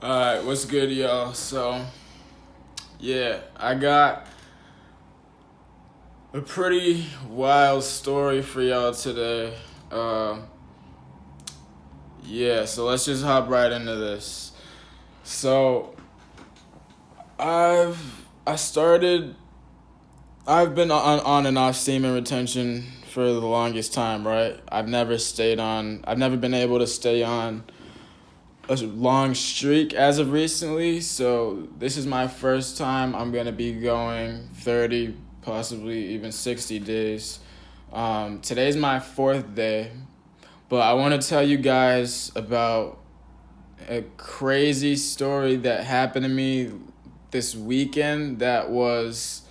Alright, what's good, y'all? So, yeah, I got a pretty wild story for y'all today. Uh, so let's just hop right into this. So, I started, I've been on and off semen retention for the longest time, right? I've never been able to stay on a long streak as of recently, so this is my first time I'm gonna be going 30, possibly even 60 days. Today's my fourth day, but I want to tell you guys about a crazy story that happened to me this weekend that was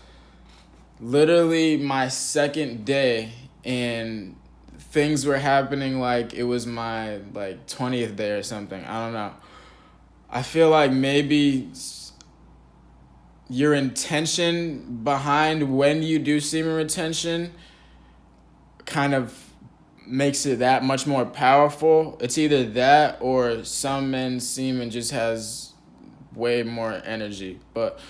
literally my second day, and things were happening like it was my 20th day or something. I don't know. I feel like maybe your intention behind when you do semen retention kind of makes it that much more powerful. It's either that or some men's semen just has way more energy, but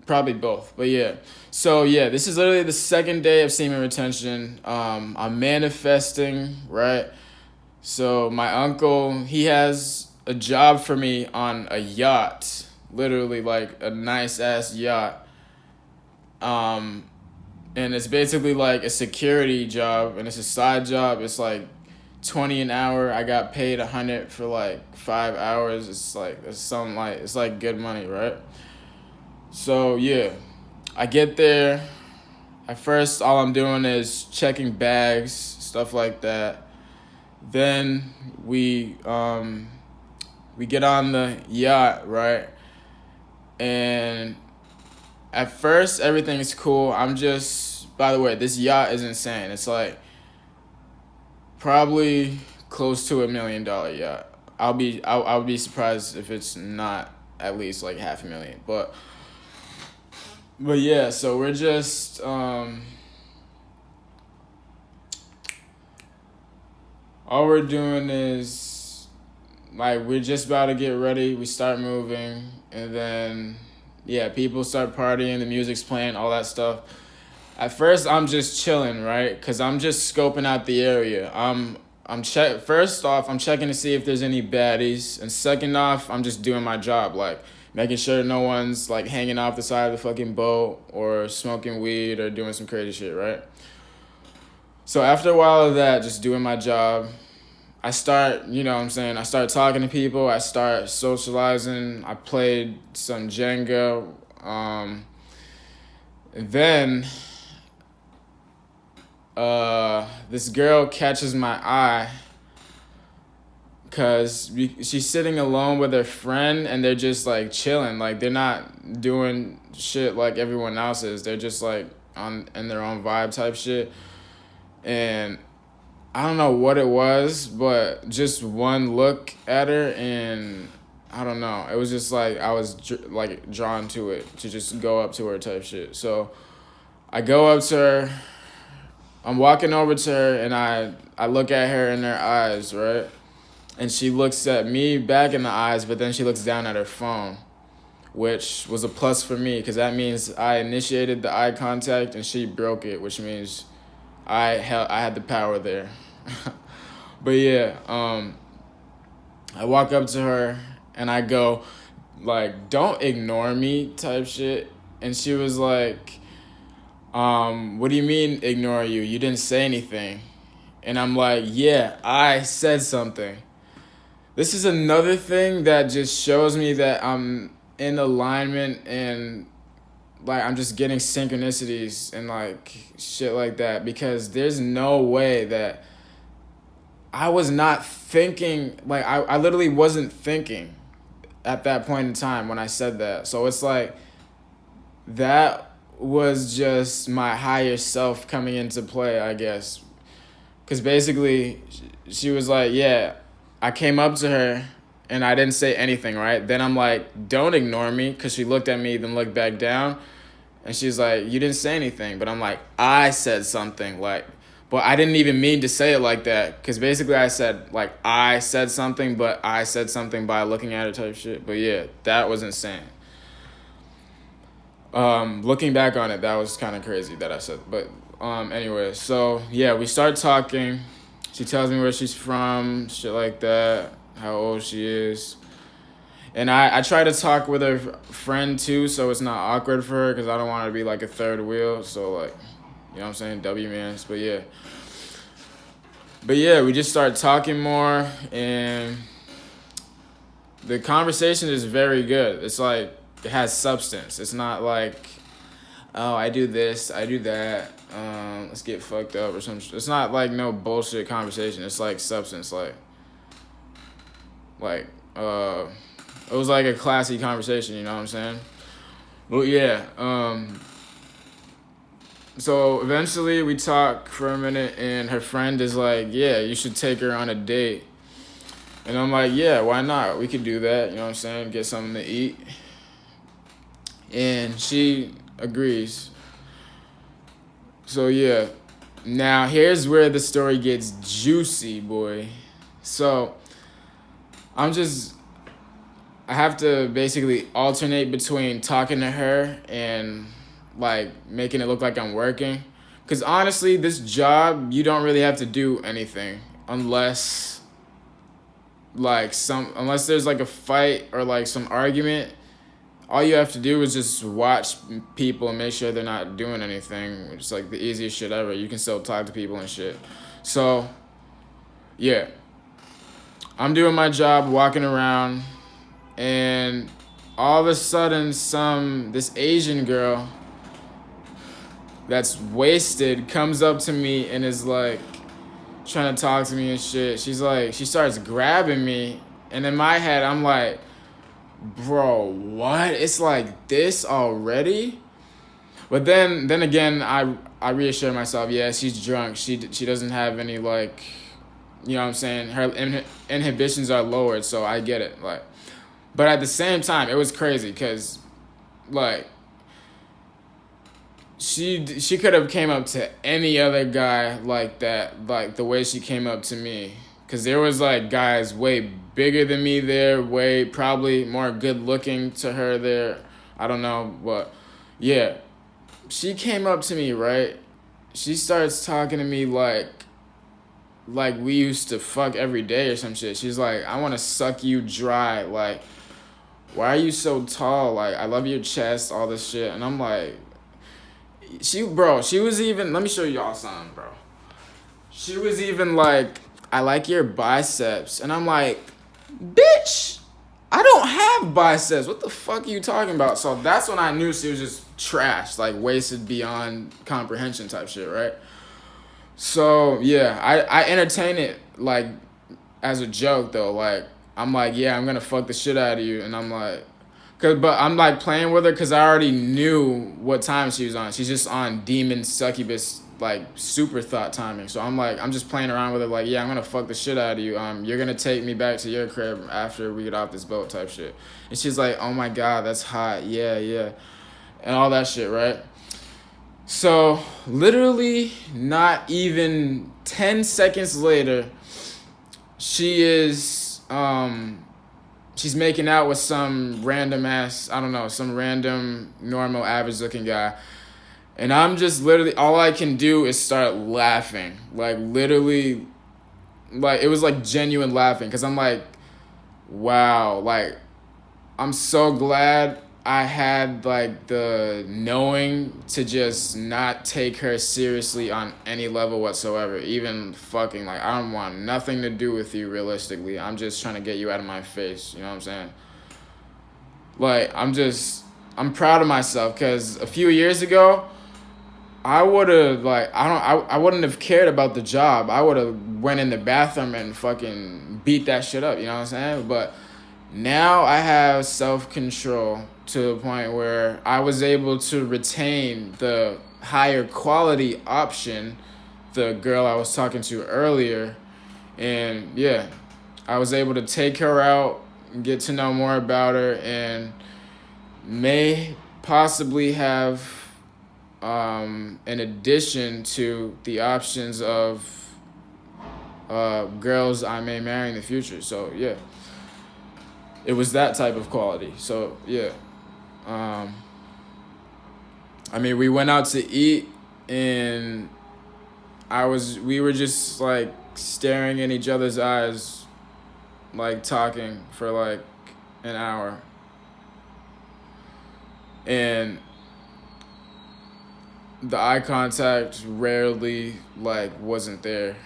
probably both. But yeah. So yeah, this is literally the second day of semen retention. I'm manifesting, right? So my uncle, he has a job for me on a yacht, literally like a nice ass yacht. And it's basically like a security job, and it's a side job. It's like 20 an hour. I got paid 100 for like 5 hours. It's like good money, right? So yeah, I get there. At first, all I'm doing is checking bags, stuff like that. Then we get on the yacht, right? And at first, everything is cool. By the way, this yacht is insane. It's like probably close to $1 million yacht. I would be surprised if it's not at least like $500,000. But yeah, so we're just all we're doing is like we're just about to get ready. We start moving, and then yeah, people start partying. The music's playing, all that stuff. At first, I'm just chilling, right? Cause I'm just scoping out the area. First off, I'm checking to see if there's any baddies, and second off, I'm just doing my job, like making sure no one's like hanging off the side of the fucking boat or smoking weed or doing some crazy shit, right? So after a while of that, just doing my job, I start, you know what I'm saying, I start talking to people, I start socializing, I played some Jenga, and then this girl catches my eye because she's sitting alone with her friend, and they're just like chilling, like they're not doing shit like everyone else is. They're just like in their own vibe type shit, and I don't know what it was, but just one look at her, and I don't know. It was just like I was like drawn to it, to just go up to her type shit. So I go up to her. I'm walking over to her, and I look at her in her eyes, right? And she looks at me back in the eyes, but then she looks down at her phone, which was a plus for me because that means I initiated the eye contact and she broke it, which means I had the power there. But yeah, I walk up to her and I go, like, don't ignore me type shit. And she was like, what do you mean ignore you? You didn't say anything. And I'm like, yeah, I said something. This is another thing that just shows me that I'm in alignment, and like I'm just getting synchronicities and like shit like that, because there's no way that I was not thinking, like I literally wasn't thinking at that point in time when I said that. So it's like that was just my higher self coming into play, I guess. Because basically, she was like, yeah, I came up to her and I didn't say anything, right? Then I'm like, don't ignore me, because she looked at me, then looked back down. And she's like, you didn't say anything. But I'm like, I said something, like, But I didn't even mean to say it like that, because basically I said, like, I said something, but I said something by looking at it type shit. But yeah, that was insane. Looking back on it, that was kind of crazy that I said. But anyway, so yeah, we start talking. She tells me where she's from, shit like that, how old she is. And I try to talk with her friend too, so it's not awkward for her, because I don't want her to be like a third wheel. So, like, you know what I'm saying? W-mans. But yeah. We just start talking more, and the conversation is very good. It's like, it has substance. It's not like, oh, I do this, I do that, let's get fucked up or something. It's not like no bullshit conversation. It's like substance, like it was like a classy conversation, you know what I'm saying? Well, yeah. So eventually we talk for a minute, and her friend is like, yeah, you should take her on a date. And I'm like, yeah, why not? We could do that, you know what I'm saying? Get something to eat. And she agrees. So yeah, now here's where the story gets juicy, boy. So I have to basically alternate between talking to her and like making it look like I'm working. Because honestly, this job, you don't really have to do anything unless there's like a fight or like some argument. All you have to do is just watch people and make sure they're not doing anything. It's like the easiest shit ever. You can still talk to people and shit. So, yeah. I'm doing my job, walking around, and all of a sudden this Asian girl that's wasted comes up to me and is like trying to talk to me and shit. She's like, she starts grabbing me, and in my head, I'm like, bro, what? It's like this already? But then again, I reassure myself, yeah, she's drunk. She doesn't have any, like, you know what I'm saying? Her inhibitions are lowered, so I get it. Like, but at the same time, it was crazy because, like, she could have came up to any other guy like that, like the way she came up to me. Because there was, like, guys way bigger than me there, way probably more good looking to her there. I don't know, but yeah. She came up to me, right? She starts talking to me like we used to fuck every day or some shit. She's like, I want to suck you dry. Like, why are you so tall? Like, I love your chest, all this shit. And I'm like, she was even, let me show y'all something, bro. She was even like, I like your biceps. And I'm like, bitch, I don't have biceps. What the fuck are you talking about? So that's when I knew she was just trash, like wasted beyond comprehension type shit, right? So yeah, I entertain it like as a joke though. Like, I'm like, yeah, I'm gonna fuck the shit out of you. And I'm like, but I'm like playing with her because I already knew what time she was on. She's just on demon succubus, like super thought timing. So I'm like, I'm just playing around with it, like, yeah, I'm gonna fuck the shit out of you. You're gonna take me back to your crib after we get off this boat type shit. And she's like, oh my God, that's hot. Yeah. And all that shit, right? So literally not even 10 seconds later, she is she's making out with some random ass, I don't know, some random normal average looking guy. And I'm just literally, all I can do is start laughing. Like, literally, like, it was like genuine laughing. Because I'm like, wow, like, I'm so glad I had, like, the knowing to just not take her seriously on any level whatsoever. Even fucking, like, I don't want nothing to do with you realistically. I'm just trying to get you out of my face. You know what I'm saying? Like, I'm proud of myself. Because a few years ago, I would have, like, I wouldn't have cared about the job. I would have went in the bathroom and fucking beat that shit up, you know what I'm saying? But now I have self-control to the point where I was able to retain the higher quality option, the girl I was talking to earlier. And yeah, I was able to take her out, get to know more about her, and may possibly have in addition to the options of girls I may marry in the future. So yeah, it was that type of quality. So yeah, I mean, we went out to eat, and we were just like staring in each other's eyes, like talking for like an hour, and the eye contact rarely like wasn't there,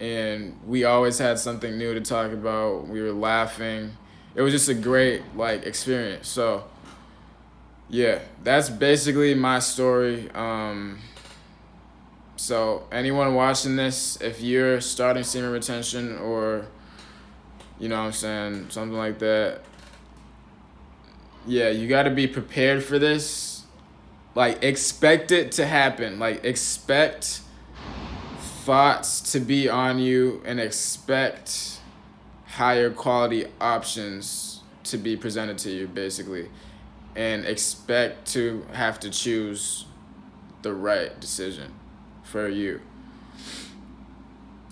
and we always had something new to talk about. We were laughing. It was just a great like experience. So yeah, that's basically my story. So anyone watching this, if you're starting semen retention, or you know what I'm saying, something like that, yeah, you got to be prepared for this. Like, expect it to happen. Like, expect thoughts to be on you, and expect higher quality options to be presented to you, basically. And expect to have to choose the right decision for you.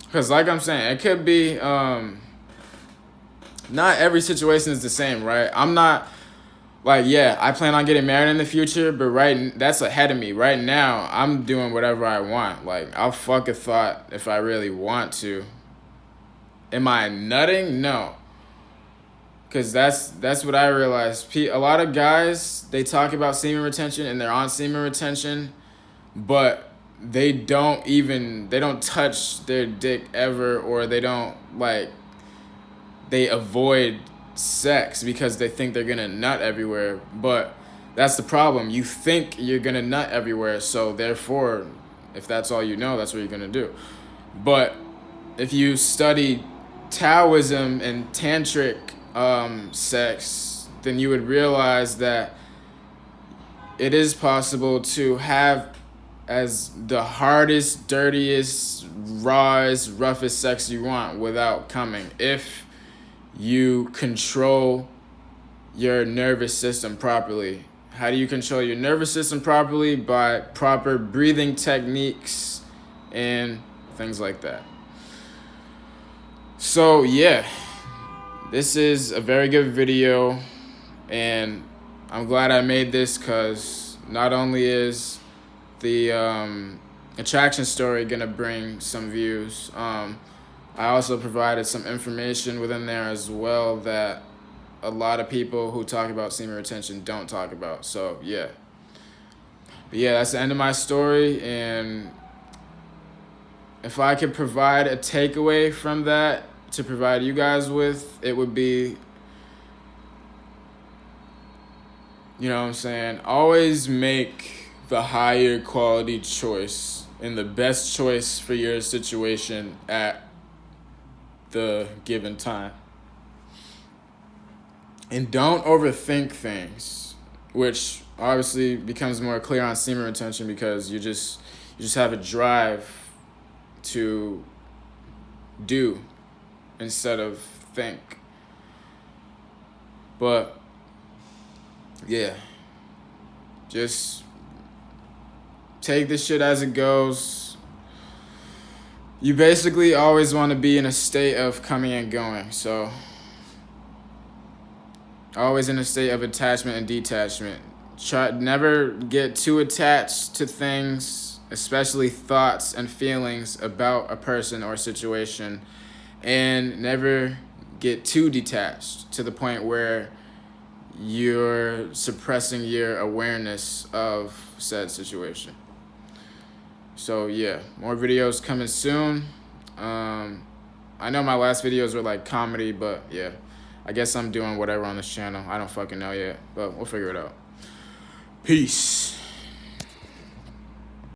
Because like I'm saying, it could be, not every situation is the same, right? I'm not, like, yeah, I plan on getting married in the future, but that's ahead of me. Right now, I'm doing whatever I want. Like, I'll fuck a thought if I really want to. Am I nutting? No. Because that's what I realized. A lot of guys, they talk about semen retention and they're on semen retention, but they don't touch their dick ever, or they avoid sex because they think they're gonna nut everywhere. But that's the problem. You think you're gonna nut everywhere, so therefore, if that's all you know, that's what you're gonna do. But if you study Taoism and tantric sex, then you would realize that it is possible to have as the hardest, dirtiest, rawest, roughest sex you want without coming, if you control your nervous system properly. How do you control your nervous system properly? By proper breathing techniques and things like that. So yeah, this is a very good video, and I'm glad I made this, because not only is the attraction story gonna bring some views, I also provided some information within there as well that a lot of people who talk about semen retention don't talk about. So yeah. But yeah, that's the end of my story, and if I could provide a takeaway from that to provide you guys with, it would be, you know what I'm saying, always make the higher quality choice and the best choice for your situation at the given time. And don't overthink things, which obviously becomes more clear on semen retention, because you just have a drive to do instead of think. But yeah, just take this shit as it goes. You basically always want to be in a state of coming and going, so always in a state of attachment and detachment. Never get too attached to things, especially thoughts and feelings about a person or situation, and never get too detached to the point where you're suppressing your awareness of said situation. So yeah, more videos coming soon. I know my last videos were like comedy, but yeah, I guess I'm doing whatever on this channel. I don't fucking know yet, but we'll figure it out. Peace.